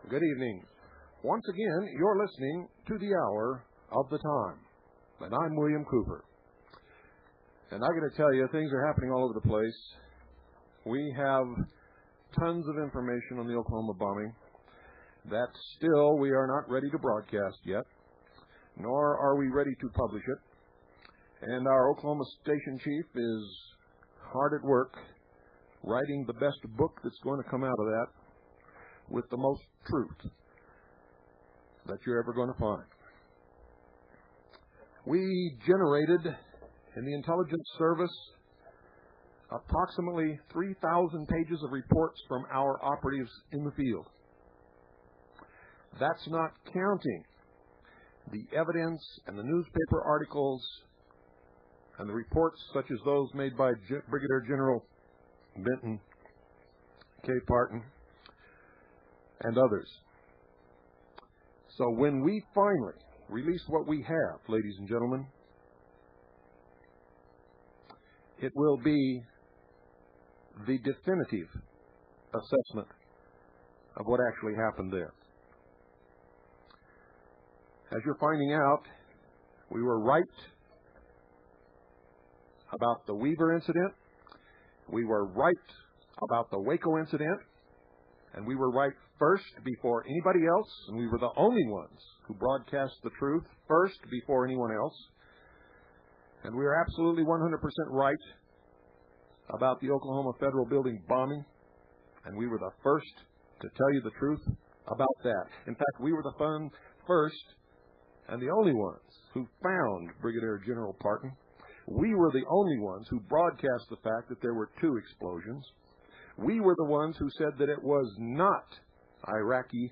Good evening. Once again, you're listening to the Hour of the Time, and I'm William Cooper. And I got to tell you, things are happening all over the place. We have tons of information on the Oklahoma bombing that still we are not ready to broadcast yet, nor are we ready to publish it. And our Oklahoma station chief is hard at work writing the best book that's going to come out of that, with the most truth that you're ever going to find. We generated in the intelligence service approximately 3,000 pages of reports from our operatives in the field. That's not counting the evidence and the newspaper articles and the reports such as those made by Brigadier General Benton K. Parton and others. So when we finally release what we have, ladies and gentlemen, it will be the definitive assessment of what actually happened there. As you're finding out, we were right about the Weaver incident. We were right about the Waco incident. And we were right first before anybody else, and we were the only ones who broadcast the truth first before anyone else. And we are absolutely 100% right about the Oklahoma Federal Building bombing, and we were the first to tell you the truth about that. In fact, we were the first and the only ones who found Brigadier General Parton. We were the only ones who broadcast the fact that there were 2 explosions. We were the ones who said that it was not Iraqi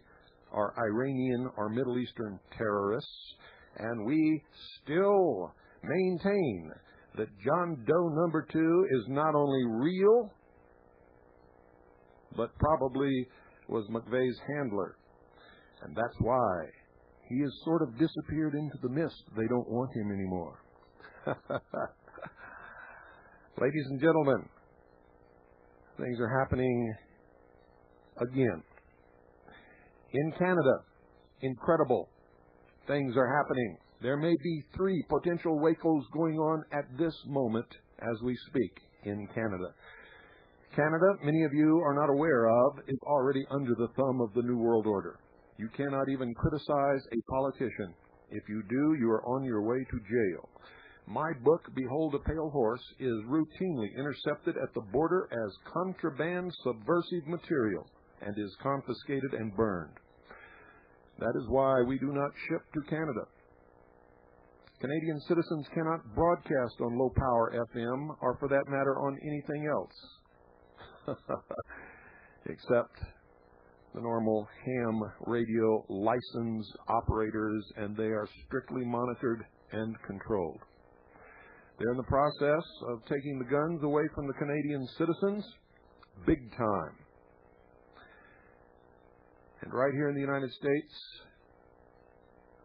or Iranian or Middle Eastern terrorists, and we still maintain that John Doe number 2 is not only real, but probably was McVeigh's handler, and that's why he has sort of disappeared into the mist. They don't want him anymore. Ladies and gentlemen, things are happening again. In Canada, incredible things are happening. There may be 3 potential Wacos going on at this moment as we speak in Canada. Canada, many of you are not aware of, is already under the thumb of the New World Order. You cannot even criticize a politician. If you do, you are on your way to jail. My book, Behold a Pale Horse, is routinely intercepted at the border as contraband subversive material and is confiscated and burned. That is why we do not ship to Canada. Canadian citizens cannot broadcast on low-power FM or, for that matter, on anything else, except the normal ham radio license operators, and they are strictly monitored and controlled. They're in the process of taking the guns away from the Canadian citizens, big time. And right here in the United States,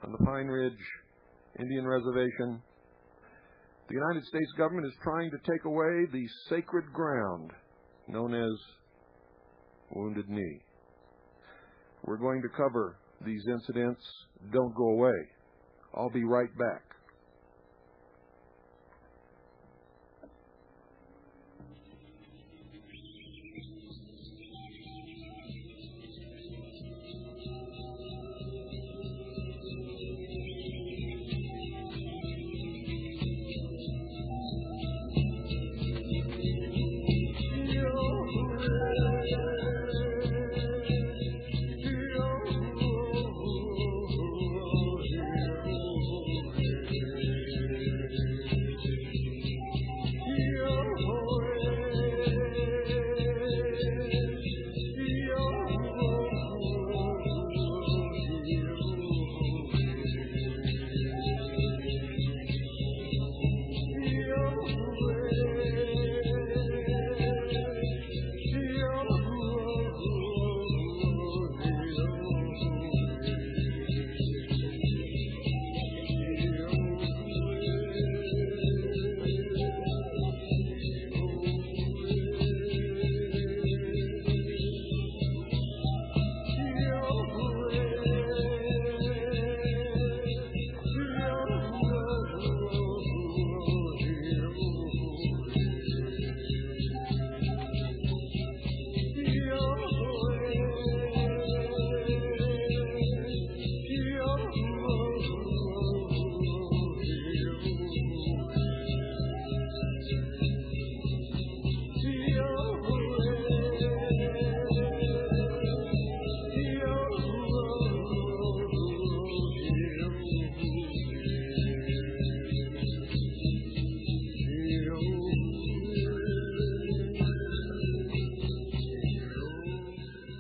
on the Pine Ridge Indian Reservation, the United States government is trying to take away the sacred ground known as Wounded Knee. We're going to cover these incidents. Don't go away. I'll be right back.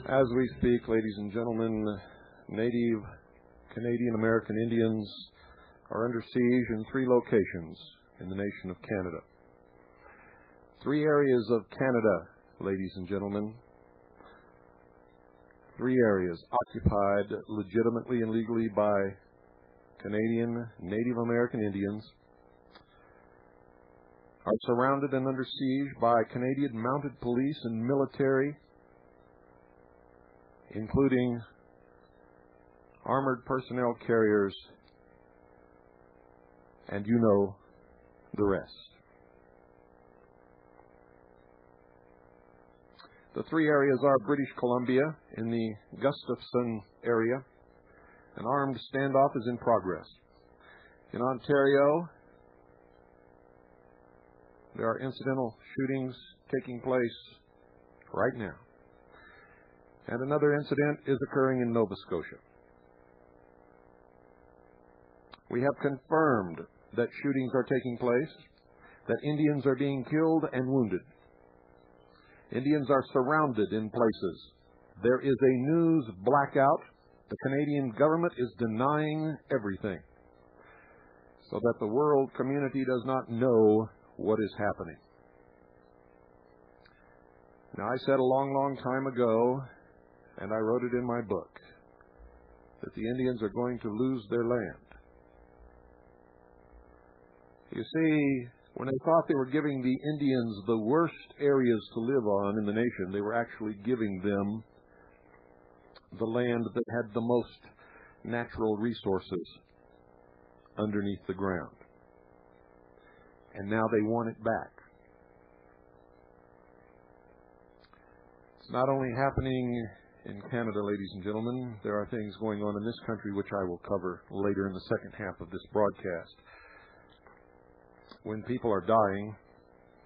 As we speak, ladies and gentlemen, Native Canadian American Indians are under siege in 3 locations in the nation of Canada. 3 areas of Canada, ladies and gentlemen. 3 areas occupied legitimately and legally by Canadian Native American Indians are surrounded and under siege by Canadian mounted police and military, including armored personnel carriers, and you know the rest. The 3 areas are British Columbia in the Gustafson area. An armed standoff is in progress. In Ontario, there are incidental shootings taking place right now. And another incident is occurring in Nova Scotia. We have confirmed that shootings are taking place, that Indians are being killed and wounded. Indians are surrounded in places. There is a news blackout. The Canadian government is denying everything so that the world community does not know what is happening. Now, I said a long time ago, and I wrote it in my book, that the Indians are going to lose their land. You see, when they thought they were giving the Indians the worst areas to live on in the nation, they were actually giving them the land that had the most natural resources underneath the ground. And now they want it back. It's not only happening in Canada, ladies and gentlemen. There are things going on in this country which I will cover later in the second half of this broadcast. When people are dying,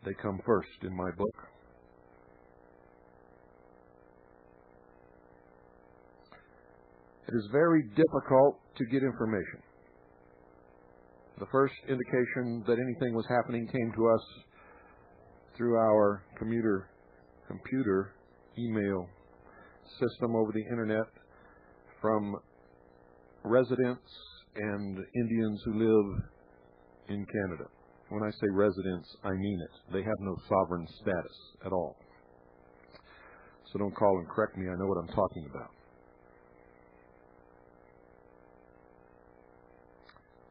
they come first in my book. It is very difficult to get information. The first indication that anything was happening came to us through our computer email system over the internet from residents and Indians who live in Canada. When I say residents, I mean it. They have no sovereign status at all. So don't call and correct me. I know what I'm talking about.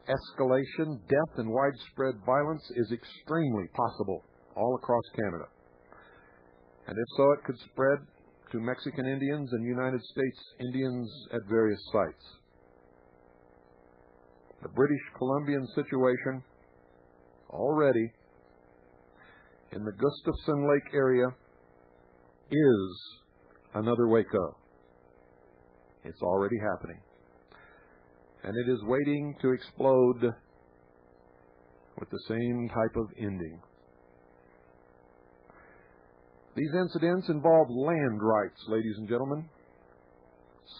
Escalation, death, and widespread violence is extremely possible all across Canada. And if so, it could spread to Mexican Indians and United States Indians at various sites. The British Columbian situation already in the Gustafson Lake area is another waco. It's already happening. And it is waiting to explode with the same type of ending. These incidents involve land rights, ladies and gentlemen,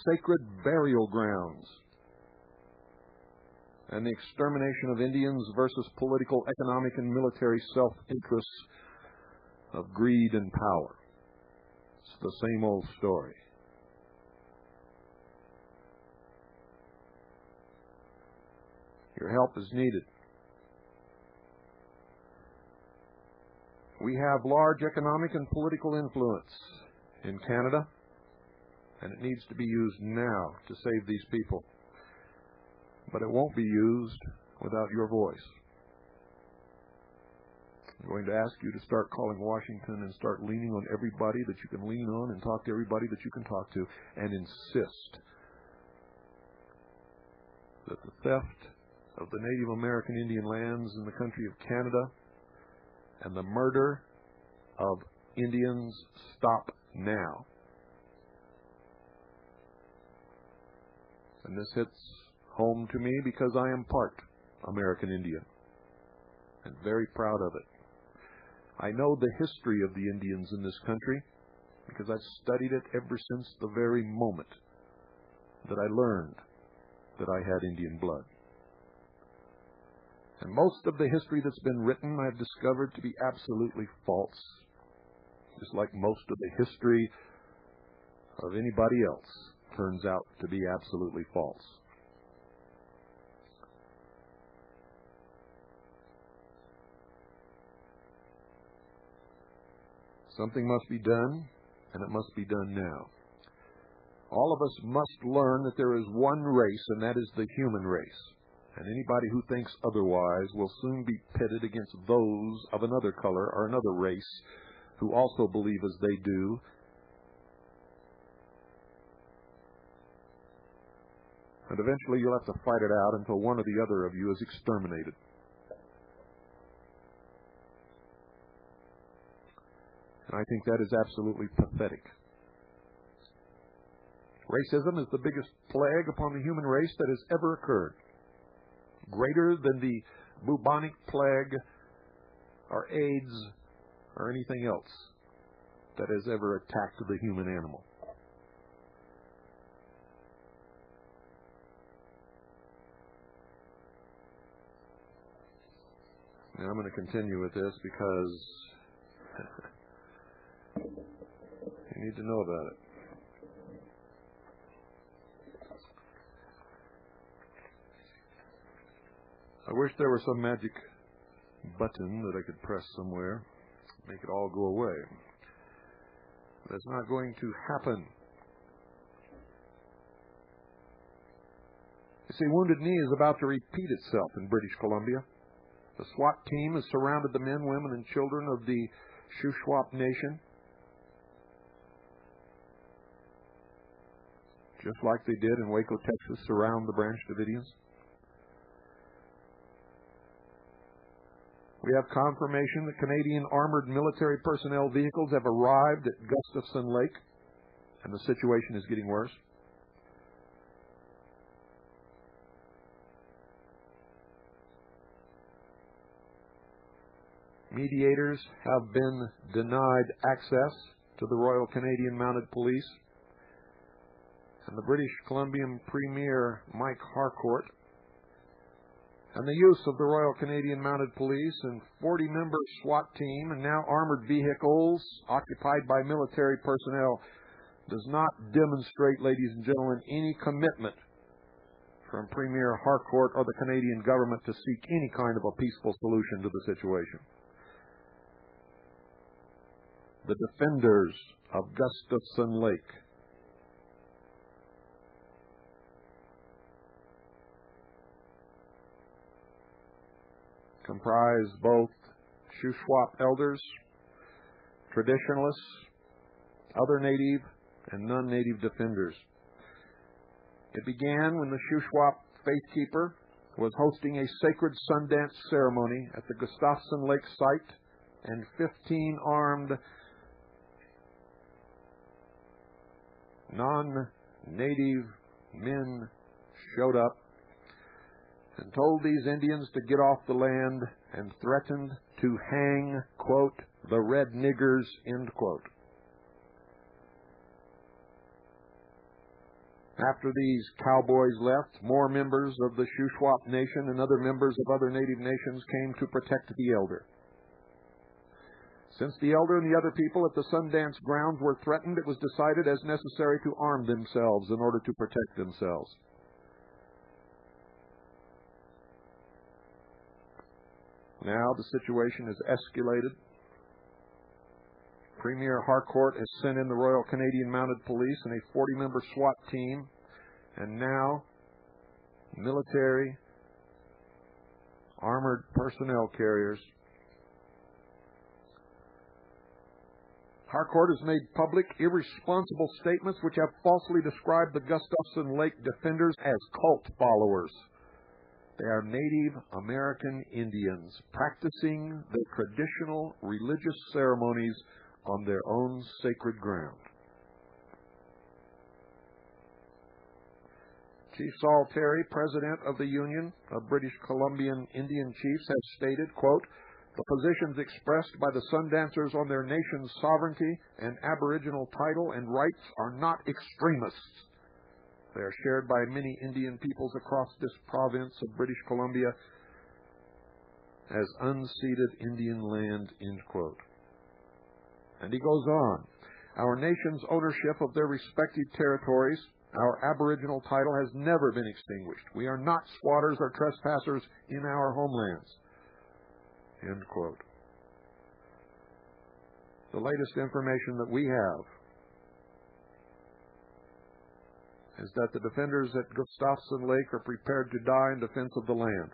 sacred burial grounds, and the extermination of Indians versus political, economic, and military self-interests of greed and power. It's the same old story. Your help is needed. We have large economic and political influence in Canada, and it needs to be used now to save these people. But it won't be used without your voice. I'm going to ask you to start calling Washington and start leaning on everybody that you can lean on and talk to everybody that you can talk to and insist that the theft of the Native American Indian lands in the country of Canada and the murder of Indians stop now. And this hits home to me because I am part American Indian and very proud of it. I know the history of the Indians in this country because I've studied it ever since the very moment that I learned that I had Indian blood. And most of the history that's been written I've discovered to be absolutely false, just like most of the history of anybody else turns out to be absolutely false. Something must be done, and it must be done now. All of us must learn that there is one race, and that is the human race. And anybody who thinks otherwise will soon be pitted against those of another color or another race who also believe as they do. And eventually you'll have to fight it out until one or the other of you is exterminated. And I think that is absolutely pathetic. Racism is the biggest plague upon the human race that has ever occurred. Greater than the bubonic plague or AIDS or anything else that has ever attacked the human animal. Now I'm going to continue with this because you need to know about it. I wish there were some magic button that I could press somewhere, make it all go away. But it's not going to happen. You see, Wounded Knee is about to repeat itself in British Columbia. The SWAT team has surrounded the men, women, and children of the Shuswap Nation, just like they did in Waco, Texas, surround the Branch Davidians. We have confirmation that Canadian armored military personnel vehicles have arrived at Gustafson Lake, and the situation is getting worse. Mediators have been denied access to the Royal Canadian Mounted Police, and the British Columbian Premier Mike Harcourt and the use of the Royal Canadian Mounted Police and 40-member SWAT team and now armored vehicles occupied by military personnel does not demonstrate, ladies and gentlemen, any commitment from Premier Harcourt or the Canadian government to seek any kind of a peaceful solution to the situation. The defenders of Gustafson Lake comprise both Shuswap elders, traditionalists, other native and non-native defenders. It began when the Shuswap faithkeeper was hosting a sacred Sundance ceremony at the Gustafson Lake site, and 15 armed non-native men showed up and told these Indians to get off the land and threatened to hang, quote, the red niggers, end quote. After these cowboys left, more members of the Shuswap Nation and other members of other native nations came to protect the elder. Since the elder and the other people at the Sundance grounds were threatened, it was decided as necessary to arm themselves in order to protect themselves. Now the situation has escalated. Premier Harcourt has sent in the Royal Canadian Mounted Police and a 40-member SWAT team, and now military armored personnel carriers. Harcourt has made public irresponsible statements which have falsely described the Gustafson Lake defenders as cult followers. They are Native American Indians practicing their traditional religious ceremonies on their own sacred ground. Chief Saul Terry, President of the Union of British Columbian Indian Chiefs, has stated, quote, the positions expressed by the Sundancers on their nation's sovereignty and aboriginal title and rights are not extremists. They are shared by many Indian peoples across this province of British Columbia as unceded Indian land, end quote. And he goes on, our nation's ownership of their respective territories, our aboriginal title has never been extinguished. We are not squatters or trespassers in our homelands. End quote. The latest information that we have is that the defenders at Gustafson Lake are prepared to die in defense of the land.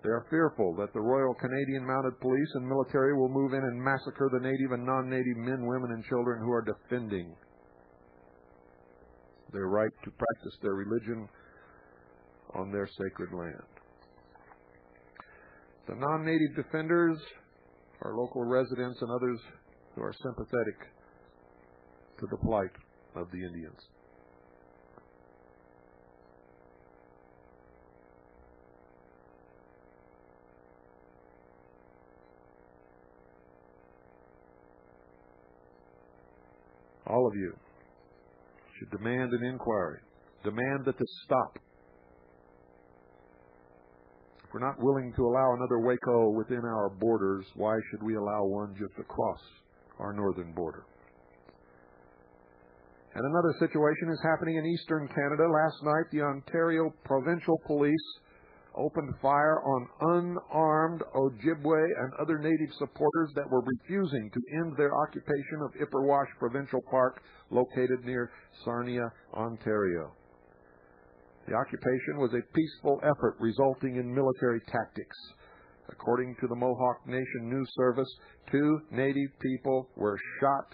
They are fearful that the Royal Canadian Mounted Police and military will move in and massacre the native and non-native men, women, and children who are defending their right to practice their religion on their sacred land. The non-native defenders are local residents and others who are sympathetic to the plight of the Indians. All of you should demand an inquiry. Demand that this stop. If we're not willing to allow another Waco within our borders, why should we allow one just across our northern border? And another situation is happening in eastern Canada. Last night, the Ontario Provincial Police opened fire on unarmed Ojibwe and other native supporters that were refusing to end their occupation of Ipperwash Provincial Park, located near Sarnia, Ontario. The occupation was a peaceful effort resulting in military tactics. According to the Mohawk Nation News Service, 2 native people were shot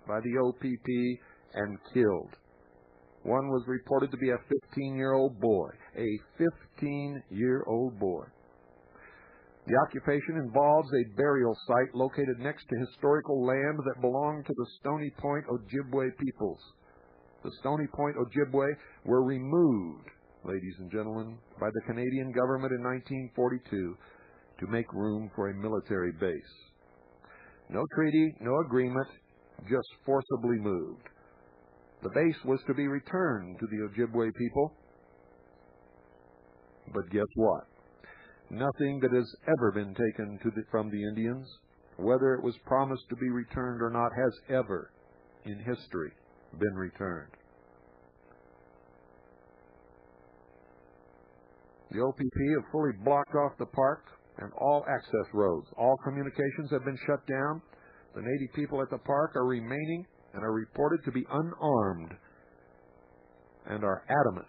by the OPP and killed. One was reported to be a 15-year-old boy. A 15-year-old boy. The occupation involves a burial site located next to historical land that belonged to the Stony Point Ojibwe peoples. The Stony Point Ojibwe were removed, ladies and gentlemen, by the Canadian government in 1942 to make room for a military base. No treaty, no agreement, just forcibly moved. The base was to be returned to the Ojibwe people. But guess what? Nothing that has ever been taken from the Indians, whether it was promised to be returned or not, has ever in history been returned. The OPP have fully blocked off the park and all access roads. All communications have been shut down. The native people at the park are remaining and are reported to be unarmed and are adamant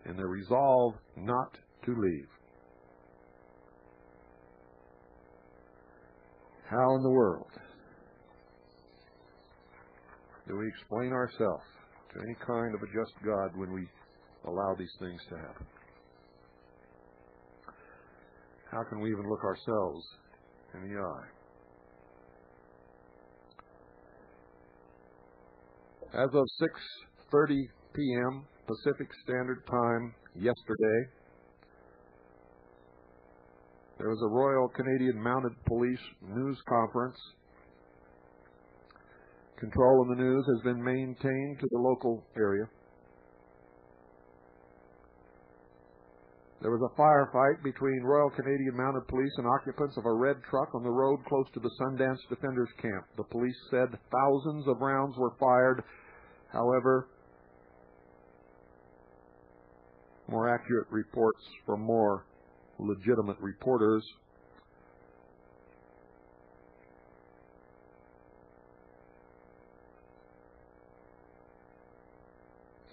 in their resolve not to leave. How in the world do we explain ourselves to any kind of a just God when we allow these things to happen? How can we even look ourselves in the eye? As of 6:30 p.m. Pacific Standard Time yesterday, there was a Royal Canadian Mounted Police news conference. Control of the news has been maintained to the local area. There was a firefight between Royal Canadian Mounted Police and occupants of a red truck on the road close to the Sundance Defenders Camp. The police said thousands of rounds were fired. However, more accurate reports from more legitimate reporters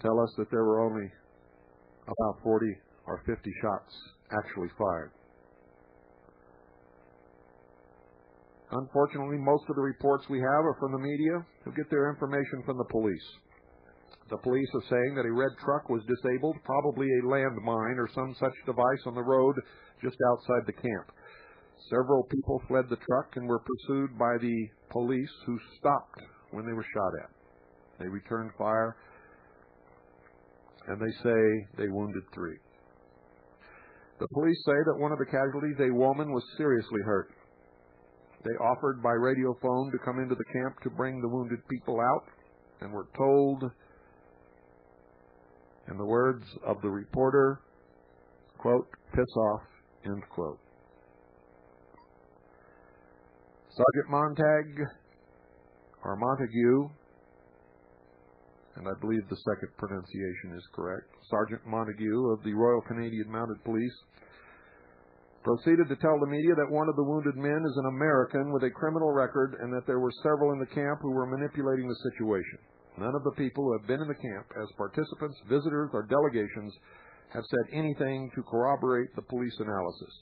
tell us that there were only about 40 or 50 shots actually fired. Unfortunately, most of the reports we have are from the media, who get their information from the police. The police are saying that a red truck was disabled, probably a landmine or some such device on the road just outside the camp. Several people fled the truck and were pursued by the police, who stopped when they were shot at. They returned fire, and they say they wounded 3. The police say that one of the casualties, a woman, was seriously hurt. They offered by radio phone to come into the camp to bring the wounded people out, and were told, in the words of the reporter, quote, "piss off," end quote. Sergeant Montague and I believe the second pronunciation is correct, Sergeant Montague of the Royal Canadian Mounted Police, proceeded to tell the media that one of the wounded men is an American with a criminal record and that there were several in the camp who were manipulating the situation. None of the people who have been in the camp as participants, visitors, or delegations have said anything to corroborate the police analysis.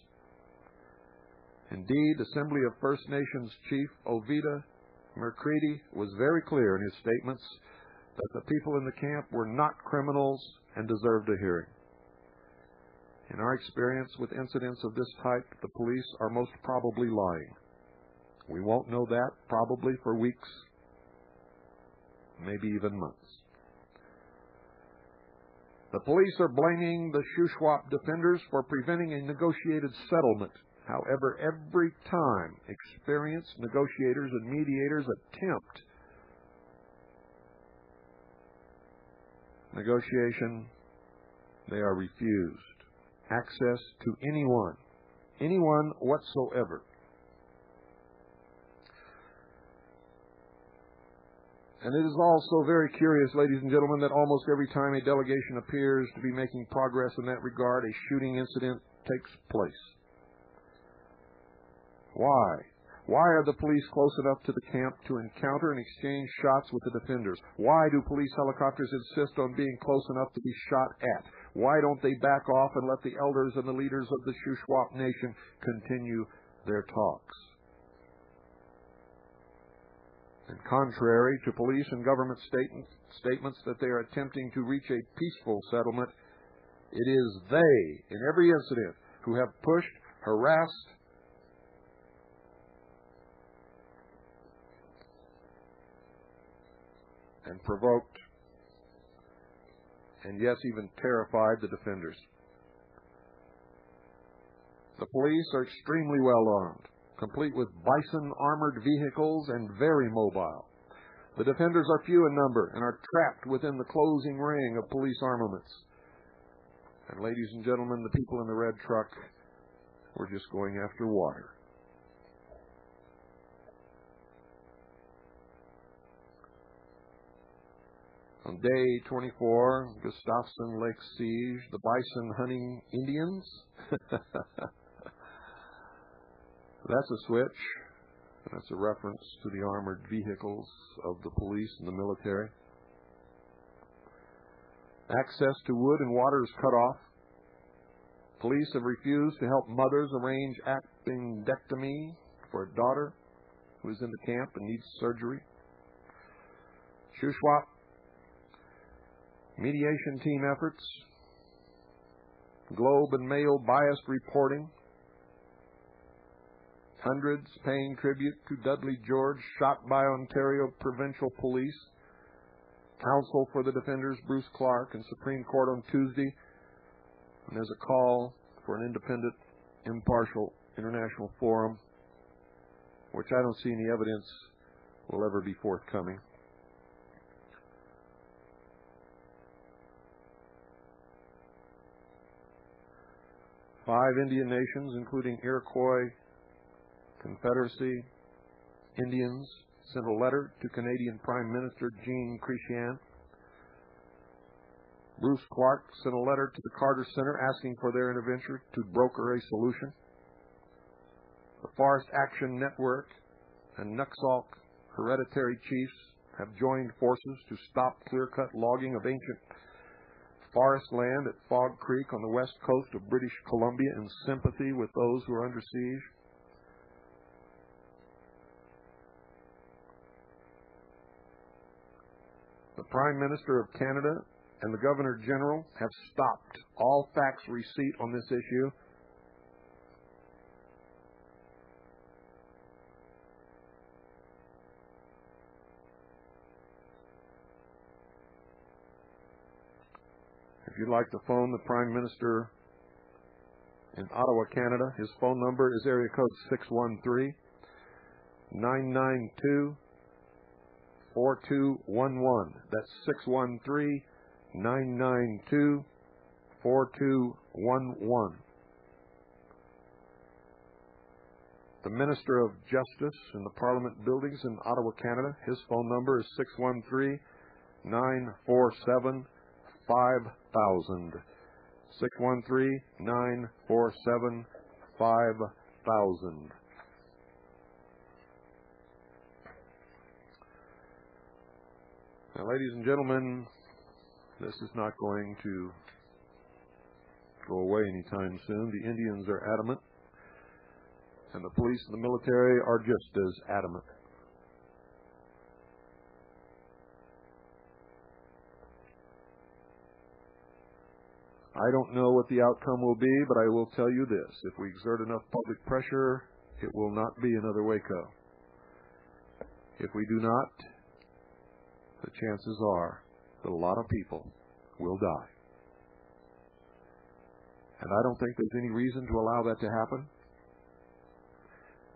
Indeed, Assembly of First Nations Chief Ovida Mercredi was very clear in his statements that the people in the camp were not criminals and deserved a hearing. In our experience with incidents of this type, the police are most probably lying. We won't know that probably for weeks, maybe even months. The police are blaming the Shuswap defenders for preventing a negotiated settlement. However, every time experienced negotiators and mediators attempt negotiation, they are refused access to anyone whatsoever. And it is also very curious, ladies and gentlemen, that almost every time a delegation appears to be making progress in that regard, a shooting incident takes place. Why? Why are the police close enough to the camp to encounter and exchange shots with the defenders? Why do police helicopters insist on being close enough to be shot at? Why don't they back off and let the elders and the leaders of the Shuswap Nation continue their talks? And contrary to police and government statements that they are attempting to reach a peaceful settlement, it is they, in every incident, who have pushed, harassed, and provoked, and yes, even terrified the defenders. The police are extremely well armed, complete with bison armored vehicles and very mobile. The defenders are few in number and are trapped within the closing ring of police armaments. And ladies and gentlemen, the people in the red truck were just going after water. On day 24, Gustafson Lake siege, the bison hunting Indians. That's a switch. That's a reference to the armored vehicles of the police and the military. Access to wood and water is cut off. Police have refused to help mothers arrange appendectomy for a daughter who is in the camp and needs surgery. Shuswap mediation team efforts, Globe and Mail biased reporting, hundreds paying tribute to Dudley George, shot by Ontario Provincial Police, counsel for the defenders Bruce Clark in Supreme Court on Tuesday, and there's a call for an independent, impartial international forum, which I don't see any evidence will ever be forthcoming. Five Indian nations, including Iroquois Confederacy, Indians, sent a letter to Canadian Prime Minister Jean Chrétien. Bruce Clark sent a letter to the Carter Center asking for their intervention to broker a solution. The Forest Action Network and Nuxalk hereditary chiefs have joined forces to stop clear-cut logging of ancient forest land at Fog Creek on the west coast of British Columbia in sympathy with those who are under siege. The Prime Minister of Canada and the Governor General have stopped all fax receipt on this issue. If you'd like to phone the Prime Minister in Ottawa, Canada, his phone number is area code 613-992-4211. That's 613-992-4211. The Minister of Justice in the Parliament buildings in Ottawa, Canada, his phone number is 613-947-5000. 613-947-5000. Now, ladies and gentlemen, this is not going to go away anytime soon. The Indians are adamant, and the police and the military are just as adamant. I don't know what the outcome will be, but I will tell you this. If we exert enough public pressure, it will not be another Waco. If we do not, the chances are that a lot of people will die. And I don't think there's any reason to allow that to happen.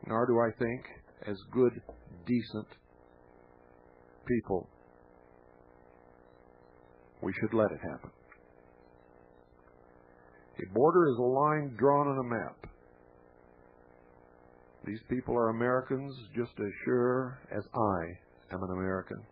Nor do I think, as good, decent people, we should let it happen. A border is a line drawn on a map. These people are Americans just as sure as I am an American.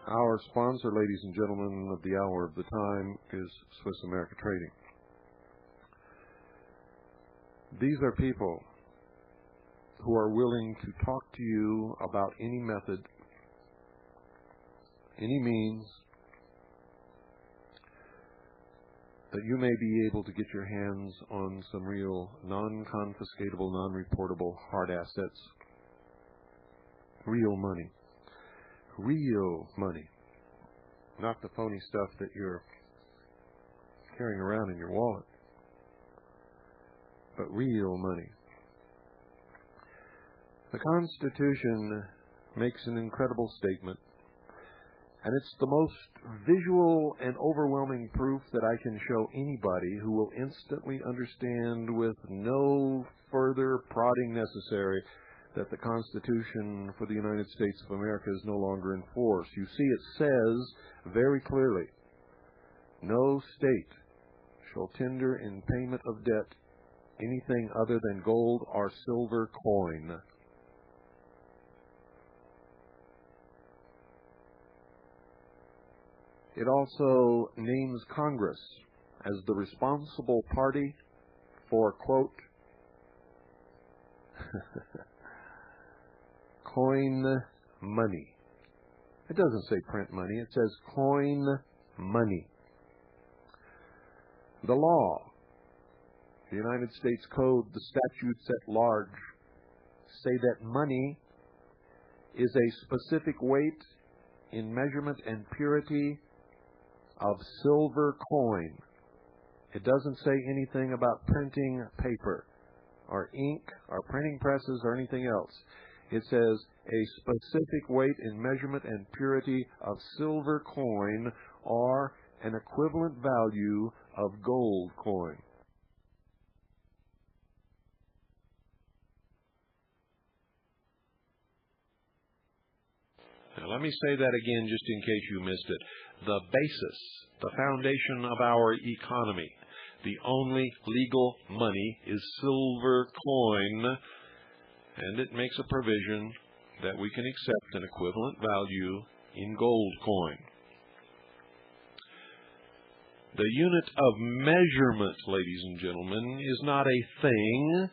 Our sponsor, ladies and gentlemen, of the hour of the time is Swiss America Trading. These are people who are willing to talk to you about any method, any means that you may be able to get your hands on some real non-confiscatable, non-reportable hard assets, real money. Real money, not the phony stuff that you're carrying around in your wallet, but real money. The Constitution makes an incredible statement, and it's the most visual and overwhelming proof that I can show anybody who will instantly understand with no further prodding necessary that the Constitution for the United States of America is no longer in force. You see, it says very clearly, no state shall tender in payment of debt anything other than gold or silver coin. It also names Congress as the responsible party for, quote, coin money. It doesn't say print money. It says coin money. The law, the United States Code, the statutes at large say that money is a specific weight in measurement and purity of silver coin. It doesn't say anything about printing paper or ink or printing presses or anything else. It says a specific weight in measurement and purity of silver coin or an equivalent value of gold coin. Now, let me say that again just in case you missed it. The basis, the foundation of our economy, the only legal money is silver coin. and it makes a provision that we can accept an equivalent value in gold coin. The unit of measurement, ladies and gentlemen, is not a thing.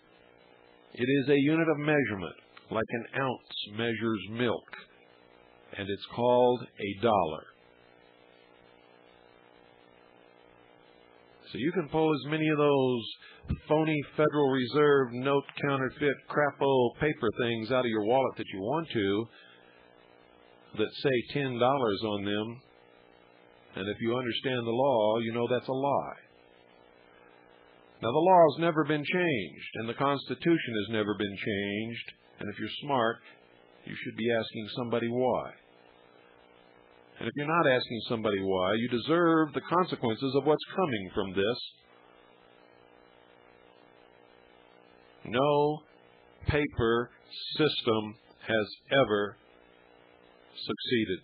It is a unit of measurement, like an ounce measures milk, and it's called a dollar. So you can pull as many of those phony Federal Reserve note counterfeit crapo paper things out of your wallet that you want to that say $10 on them. And if you understand the law, you know that's a lie. Now, the law has never been changed, and the Constitution has never been changed. And if you're smart, you should be asking somebody why. And if you're not asking somebody why, you deserve the consequences of what's coming from this. No paper system has ever succeeded.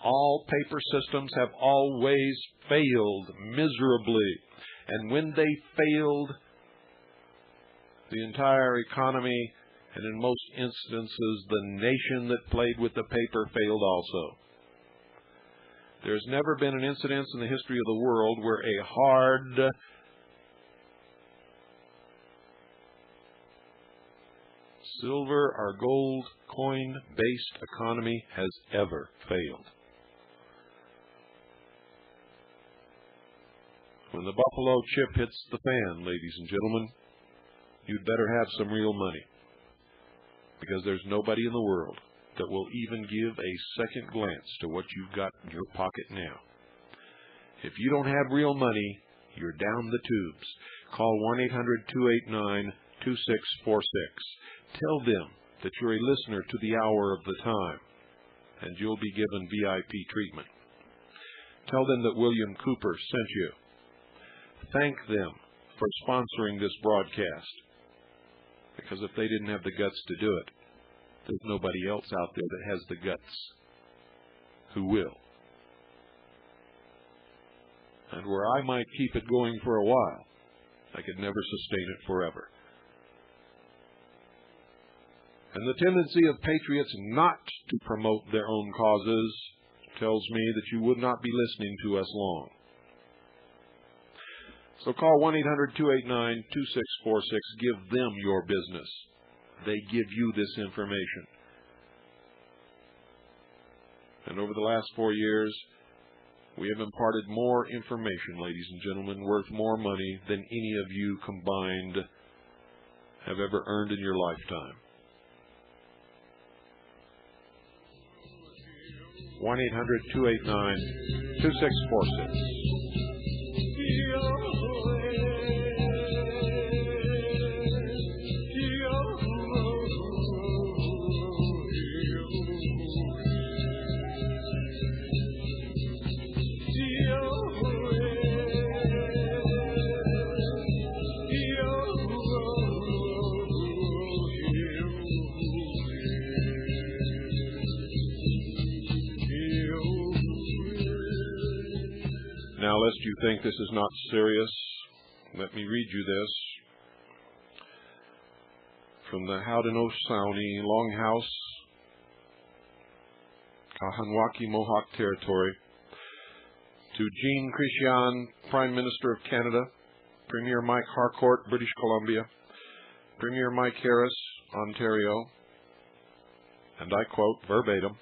All paper systems have always failed miserably. And when they failed, the entire economy, and in most instances, the nation that played with the paper, failed also. There's never been an incident in the history of the world where a hard silver or gold coin-based economy has ever failed. When the buffalo chip hits the fan, ladies and gentlemen, you'd better have some real money, because there's nobody in the world that will even give a second glance to what you've got in your pocket now. If you don't have real money, you're down the tubes. Call 1-800-289-2646. Tell them that you're a listener to the hour of the time, and you'll be given VIP treatment. Tell them that William Cooper sent you. Thank them for sponsoring this broadcast, because if they didn't have the guts to do it, there's nobody else out there that has the guts who will. And where I might keep it going for a while, I could never sustain it forever. And the tendency of patriots not to promote their own causes tells me that you would not be listening to us long. So call 1-800-289-2646. Give them your business. They give you this information. And over the last 4 years, we have imparted more information, ladies and gentlemen, worth more money than any of you combined have ever earned in your lifetime. 1-800-289-2646. Now, lest you think this is not serious, let me read you this from the Haudenosaunee Longhouse, Kahanwaki Mohawk Territory, to Jean Chrétien, Prime Minister of Canada, Premier Mike Harcourt, British Columbia, Premier Mike Harris, Ontario, and I quote verbatim,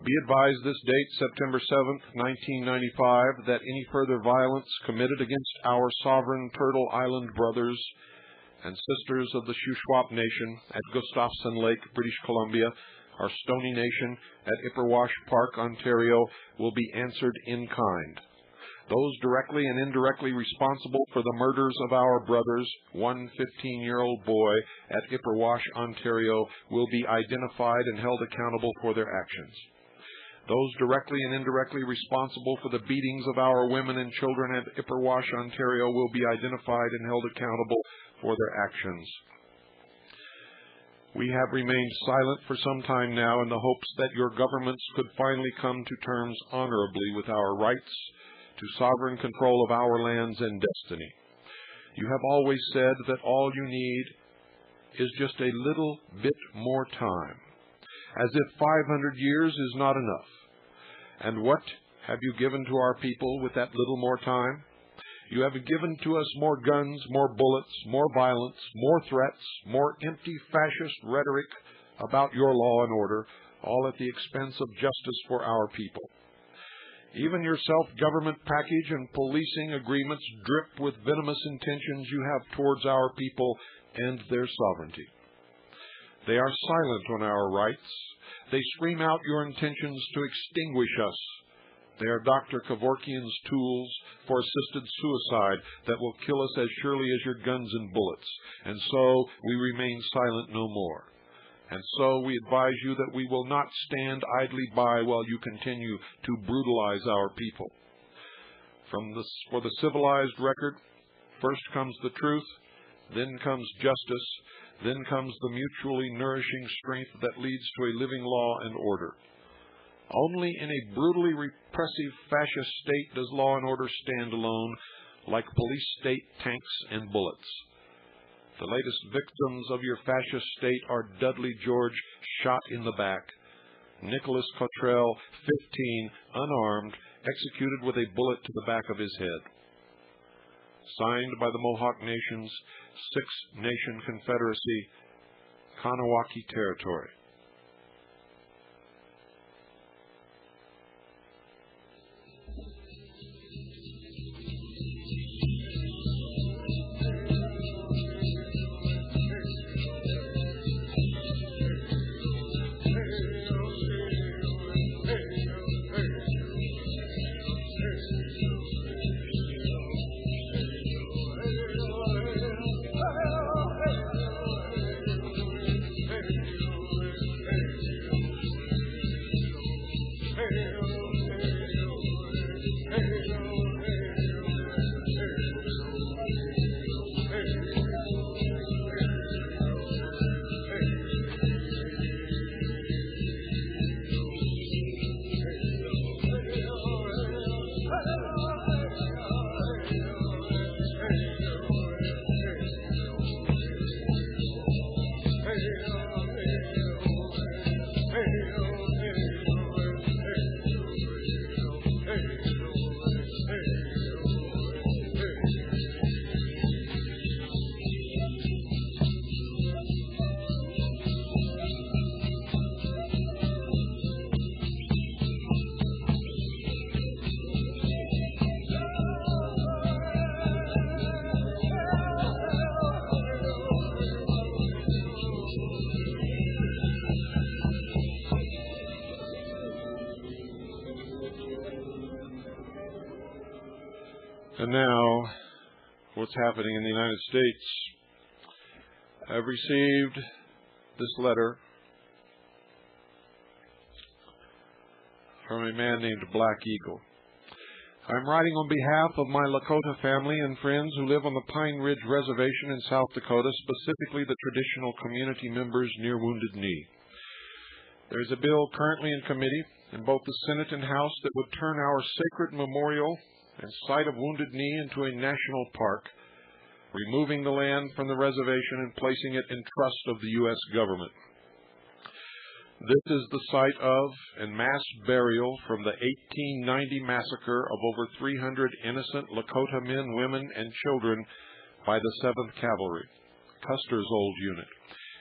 "Be advised this date, September 7th, 1995, that any further violence committed against our sovereign Turtle Island brothers and sisters of the Shuswap Nation at Gustafson Lake, British Columbia, our Stoney Nation at Ipperwash Park, Ontario, will be answered in kind. Those directly and indirectly responsible for the murders of our brothers, one 15-year-old boy at Ipperwash, Ontario, will be identified and held accountable for their actions. Those directly and indirectly responsible for the beatings of our women and children at Ipperwash, Ontario, will be identified and held accountable for their actions. We have remained silent for some time now in the hopes that your governments could finally come to terms honorably with our rights to sovereign control of our lands and destiny. You have always said that all you need is just a little bit more time, as if 500 years is not enough. And what have you given to our people with that little more time? You have given to us more guns, more bullets, more violence, more threats, more empty fascist rhetoric about your law and order, all at the expense of justice for our people. Even your self-government package and policing agreements drip with venomous intentions you have towards our people and their sovereignty. They are silent on our rights. They scream out your intentions to extinguish us. They are Dr. Kevorkian's tools for assisted suicide that will kill us as surely as your guns and bullets. And so we remain silent no more. And so we advise you that we will not stand idly by while you continue to brutalize our people. For the civilized record, first comes the truth, then comes justice, then comes the mutually nourishing strength that leads to a living law and order. Only in a brutally repressive fascist state does law and order stand alone, like police state tanks and bullets. The latest victims of your fascist state are Dudley George, shot in the back, Nicholas Cottrell, 15, unarmed, executed with a bullet to the back of his head. Signed by the Mohawk Nation's Six-Nation Confederacy, Kanawaki Territory. And now, what's happening in the United States? I've received this letter from a man named Black Eagle. I'm writing on behalf of my Lakota family and friends who live on the Pine Ridge Reservation in South Dakota, specifically the traditional community members near Wounded Knee. There's a bill currently in committee in both the Senate and House that would turn our sacred memorial and site of Wounded Knee into a national park, removing the land from the reservation and placing it in trust of the U.S. government. This is the site of and mass burial from the 1890 massacre of over 300 innocent Lakota men, women, and children by the 7th Cavalry, Custer's old unit,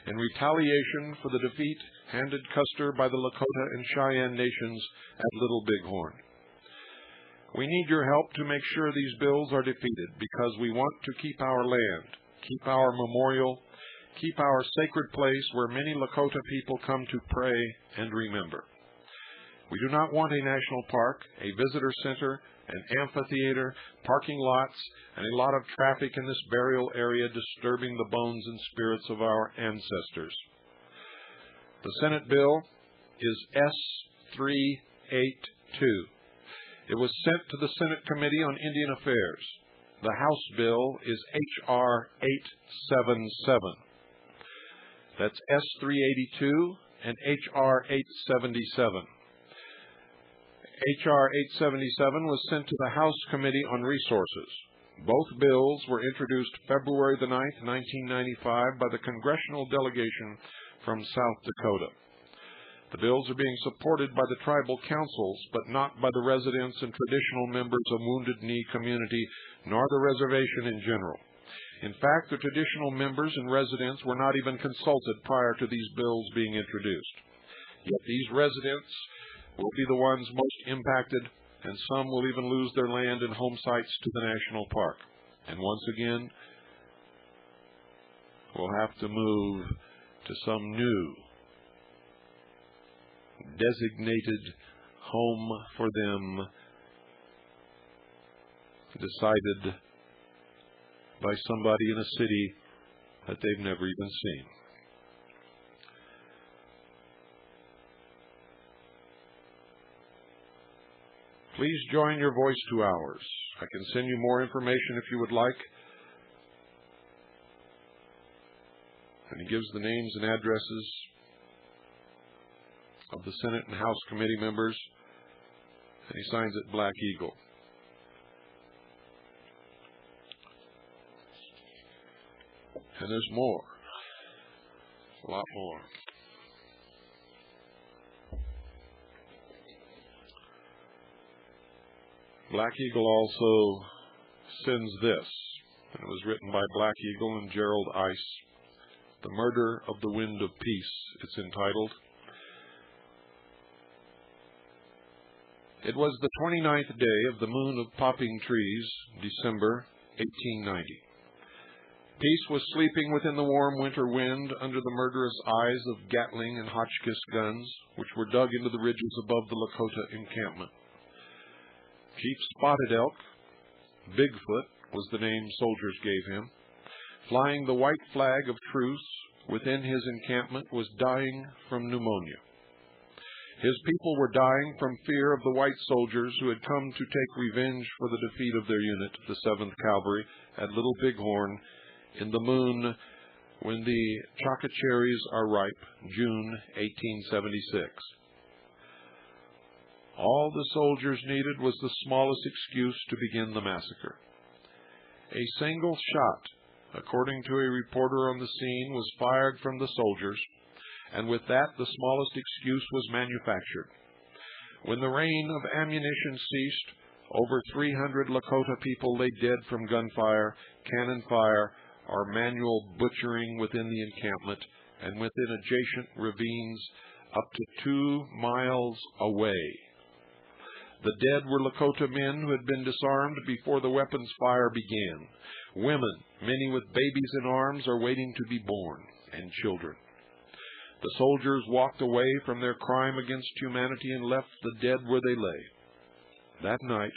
in retaliation for the defeat handed Custer by the Lakota and Cheyenne nations at Little Bighorn. We need your help to make sure these bills are defeated because we want to keep our land, keep our memorial, keep our sacred place where many Lakota people come to pray and remember. We do not want a national park, a visitor center, an amphitheater, parking lots, and a lot of traffic in this burial area disturbing the bones and spirits of our ancestors. The Senate bill is S-382. It was sent to the Senate Committee on Indian Affairs. The House bill is H.R. 877. That's S-382 and H.R. 877. H.R. 877 was sent to the House Committee on Resources. Both bills were introduced February the 9th, 1995 by the congressional delegation from South Dakota. The bills are being supported by the tribal councils, but not by the residents and traditional members of Wounded Knee community, nor the reservation in general. In fact, the traditional members and residents were not even consulted prior to these bills being introduced. Yet these residents will be the ones most impacted, and some will even lose their land and home sites to the national park. And once again, we'll have to move to some new designated home for them, decided by somebody in a city that they've never even seen. Please join your voice to ours. I can send you more information if you would like. And he gives the names and addresses of the Senate and House committee members, and he signs it Black Eagle. And there's more, a lot more. Black Eagle also sends this, and it was written by Black Eagle and Gerald Ice, The Murder of the Wind of Peace, it's entitled. It was the 29th day of the moon of popping trees, December 1890. Peace was sleeping within the warm winter wind under the murderous eyes of Gatling and Hotchkiss guns, which were dug into the ridges above the Lakota encampment. Chief Spotted Elk, Bigfoot was the name soldiers gave him, flying the white flag of truce within his encampment, was dying from pneumonia. His people were dying from fear of the white soldiers who had come to take revenge for the defeat of their unit, the 7th Cavalry, at Little Bighorn, in the moon when the chocacherries are ripe, June 1876. All the soldiers needed was the smallest excuse to begin the massacre. A single shot, according to a reporter on the scene, was fired from the soldiers, and with that the smallest excuse was manufactured. When the rain of ammunition ceased, over 300 Lakota people lay dead from gunfire, cannon fire, or manual butchering within the encampment and within adjacent ravines up to 2 miles away. The dead were Lakota men who had been disarmed before the weapons fire began. Women, many with babies in arms, are waiting to be born, and children. The soldiers walked away from their crime against humanity and left the dead where they lay. That night,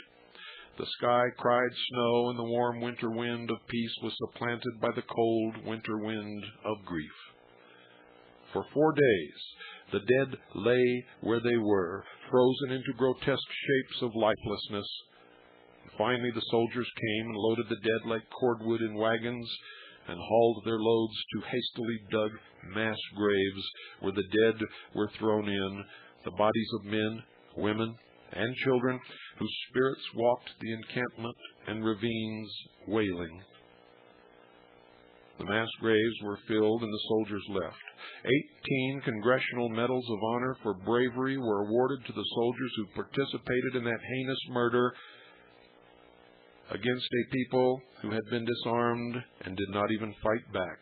the sky cried snow, and the warm winter wind of peace was supplanted by the cold winter wind of grief. For 4 days, the dead lay where they were, frozen into grotesque shapes of lifelessness. Finally, the soldiers came and loaded the dead like cordwood in wagons and hauled their loads to hastily dug mass graves where the dead were thrown in, the bodies of men, women, and children whose spirits walked the encampment and ravines wailing. The mass graves were filled and the soldiers left. 18 Congressional Medals of Honor for bravery were awarded to the soldiers who participated in that heinous murder against a people who had been disarmed and did not even fight back.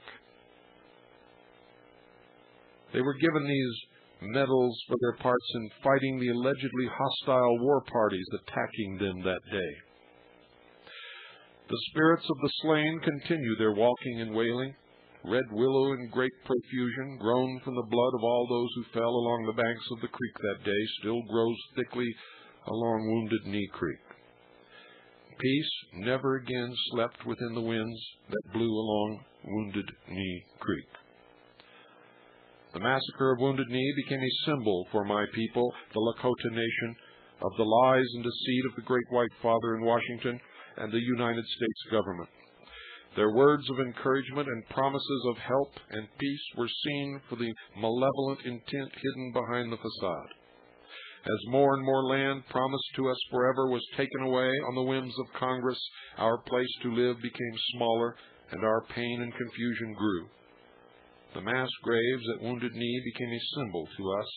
They were given these medals for their parts in fighting the allegedly hostile war parties attacking them that day. The spirits of the slain continue their walking and wailing. Red willow in great profusion, grown from the blood of all those who fell along the banks of the creek that day, still grows thickly along Wounded Knee Creek. Peace never again slept within the winds that blew along Wounded Knee Creek. The massacre of Wounded Knee became a symbol for my people, the Lakota Nation, of the lies and deceit of the Great White Father in Washington and the United States government. Their words of encouragement and promises of help and peace were seen for the malevolent intent hidden behind the facade. As more and more land promised to us forever was taken away on the whims of Congress, our place to live became smaller, and our pain and confusion grew. The mass graves at Wounded Knee became a symbol to us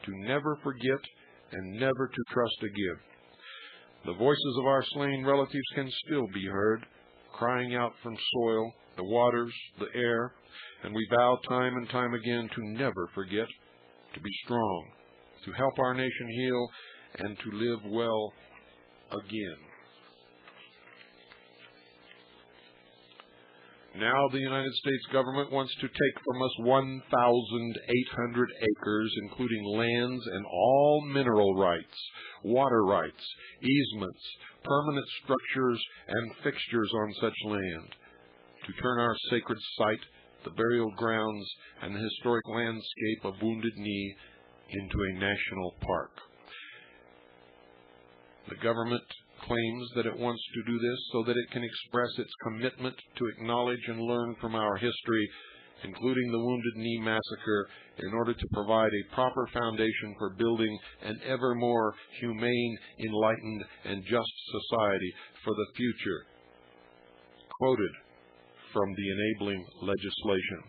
to never forget and never to trust again. The voices of our slain relatives can still be heard, crying out from soil, the waters, the air, and we vow time and time again to never forget, to be strong, to help our nation heal, and to live well again. Now the United States government wants to take from us 1,800 acres, including lands and all mineral rights, water rights, easements, permanent structures, and fixtures on such land, to turn our sacred site, the burial grounds, and the historic landscape of Wounded Knee into a national park. The government claims that it wants to do this so that it can express its commitment to acknowledge and learn from our history, including the Wounded Knee massacre, in order to provide a proper foundation for building an ever more humane, enlightened, and just society for the future. Quoted from the enabling legislation.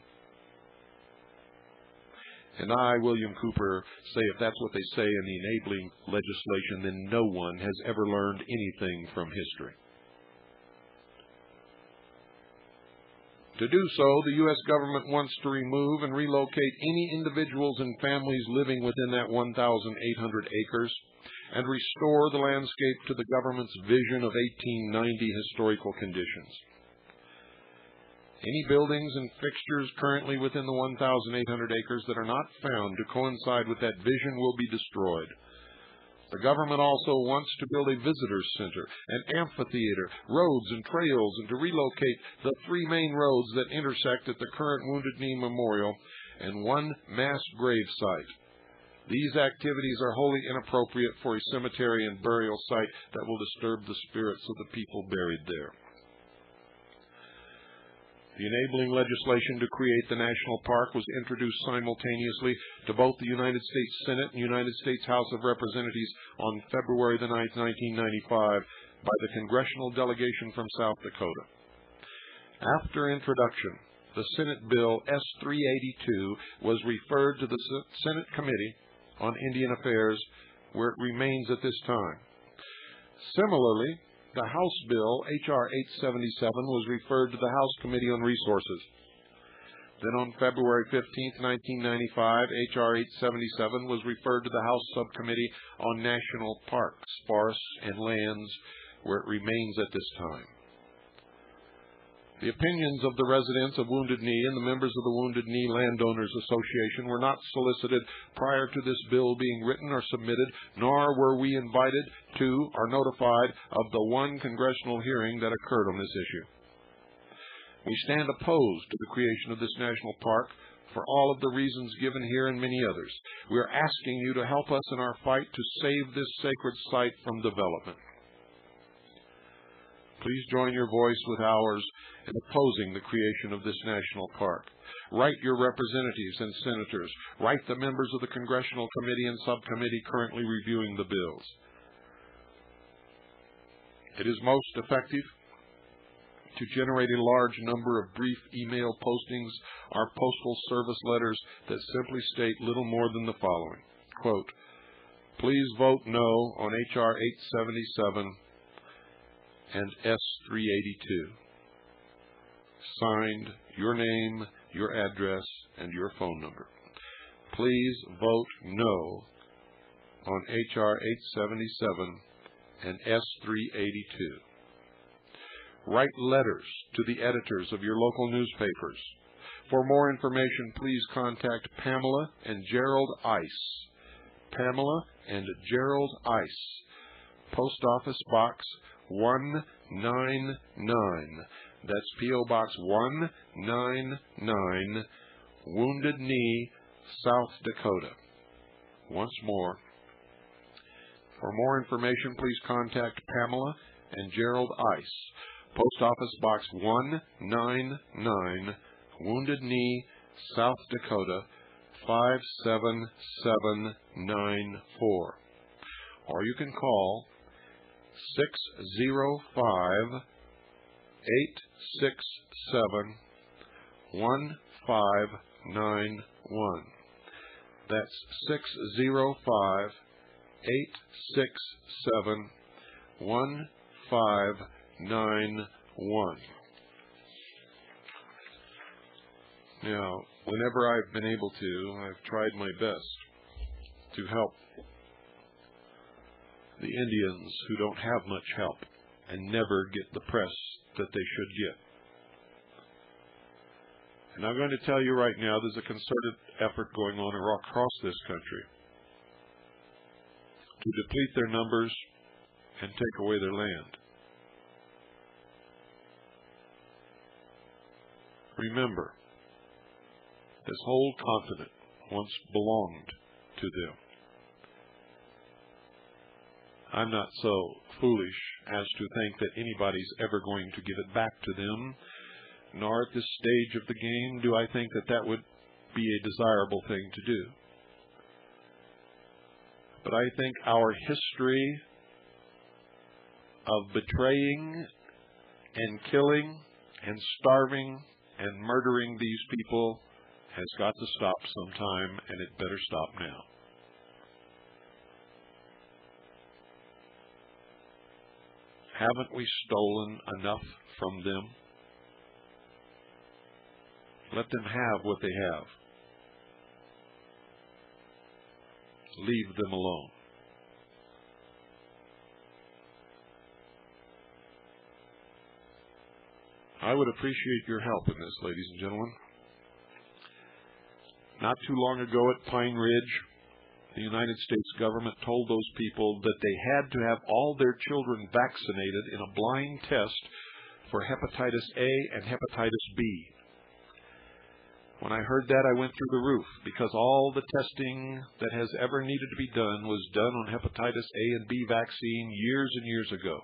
And I, William Cooper, say if that's what they say in the enabling legislation, then no one has ever learned anything from history. To do so, the U.S. government wants to remove and relocate any individuals and families living within that 1,800 acres and restore the landscape to the government's vision of 1890 historical conditions. Any buildings and fixtures currently within the 1,800 acres that are not found to coincide with that vision will be destroyed. The government also wants to build a visitor's center, an amphitheater, roads and trails, and to relocate the 3 main roads that intersect at the current Wounded Knee Memorial and 1 mass grave site. These activities are wholly inappropriate for a cemetery and burial site that will disturb the spirits of the people buried there. The enabling legislation to create the national park was introduced simultaneously to both the United States Senate and United States House of Representatives on February the 9th, 1995, by the congressional delegation from South Dakota. After introduction, the Senate Bill S-382 was referred to the Senate Committee on Indian Affairs, where it remains at this time. Similarly, the House Bill, H.R. 877, was referred to the House Committee on Resources. Then on February 15, 1995, H.R. 877 was referred to the House Subcommittee on National Parks, Forests, and Lands, where it remains at this time. The opinions of the residents of Wounded Knee and the members of the Wounded Knee Landowners Association were not solicited prior to this bill being written or submitted, nor were we invited to or notified of the 1 congressional hearing that occurred on this issue. We stand opposed to the creation of this national park for all of the reasons given here and many others. We are asking you to help us in our fight to save this sacred site from development. Please join your voice with ours in opposing the creation of this national park. Write your representatives and senators. Write the members of the Congressional Committee and Subcommittee currently reviewing the bills. It is most effective to generate a large number of brief email postings or postal service letters that simply state little more than the following. Quote, please vote no on H.R. 877 and S-382. Signed, your name, your address, and your phone number. Please vote no on H.R. 877 and S-382. Write letters to the editors of your local newspapers. For more information, please contact Pamela and Gerald Ice. Pamela and Gerald Ice. Post Office Box 199. That's P.O. Box 199, Wounded Knee, South Dakota. Once more. For more information, please contact Pamela and Gerald Ice. Post Office Box 199, Wounded Knee, South Dakota, 57794. or you can call 605-867-1591. That's 605-867-1591. Now, whenever I've been able to, I've tried my best to help the Indians who don't have much help and never get the press that they should get. And I'm going to tell you right now, there's a concerted effort going on across this country to deplete their numbers and take away their land. Remember, this whole continent once belonged to them. I'm not so foolish as to think that anybody's ever going to give it back to them, nor at this stage of the game do I think that that would be a desirable thing to do. But I think our history of betraying and killing and starving and murdering these people has got to stop sometime, and it better stop now. Haven't we stolen enough from them? Let them have what they have. Leave them alone. I would appreciate your help in this, ladies and gentlemen. Not too long ago at Pine Ridge, the United States government told those people that they had to have all their children vaccinated in a blind test for hepatitis A and hepatitis B. When I heard that, I went through the roof, because all the testing that has ever needed to be done was done on hepatitis A and B vaccine years and years ago.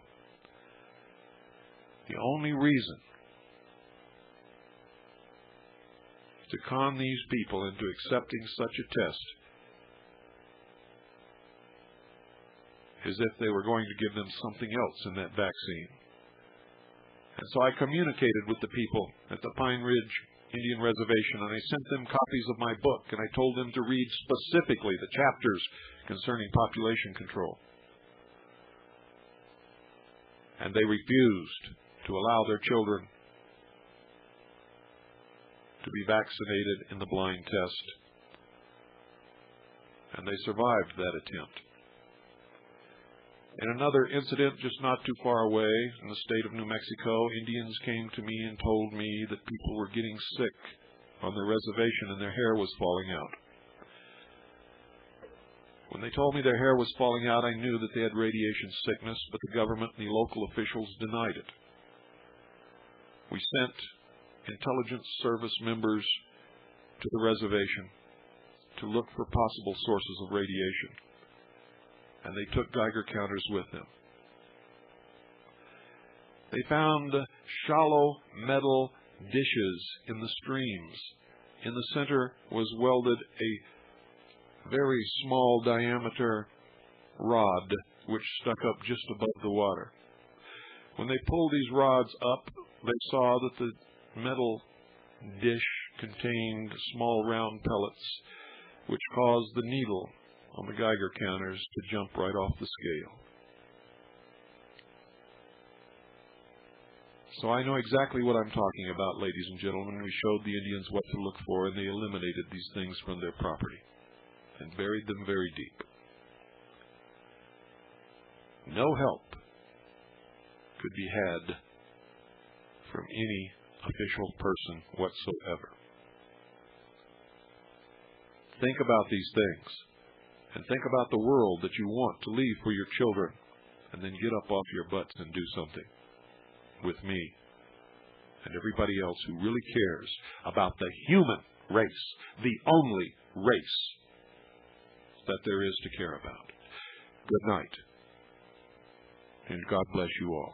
The only reason to con these people into accepting such a test is if they were going to give them something else in that vaccine. And so I communicated with the people at the Pine Ridge Indian Reservation, and I sent them copies of my book, and I told them to read specifically the chapters concerning population control. And they refused to allow their children to be vaccinated in the blind test. And they survived that attempt. In another incident just not too far away in the state of New Mexico, Indians came to me and told me that people were getting sick on their reservation and their hair was falling out. When they told me their hair was falling out, I knew that they had radiation sickness, but the government and the local officials denied it. We sent intelligence service members to the reservation to look for possible sources of radiation, and they took Geiger counters with them. They found shallow metal dishes in the streams. In the center was welded a very small diameter rod which stuck up just above the water. When they pulled these rods up, they saw that the metal dish contained small round pellets which caused the needle on the Geiger counters to jump right off the scale. So I know exactly what I'm talking about, ladies and gentlemen. We showed the Indians what to look for, and they eliminated these things from their property and buried them very deep. No help could be had from any official person whatsoever. Think about these things, and think about the world that you want to leave for your children, and then get up off your butts and do something with me and everybody else who really cares about the human race, the only race that there is to care about. Good night, and God bless you all.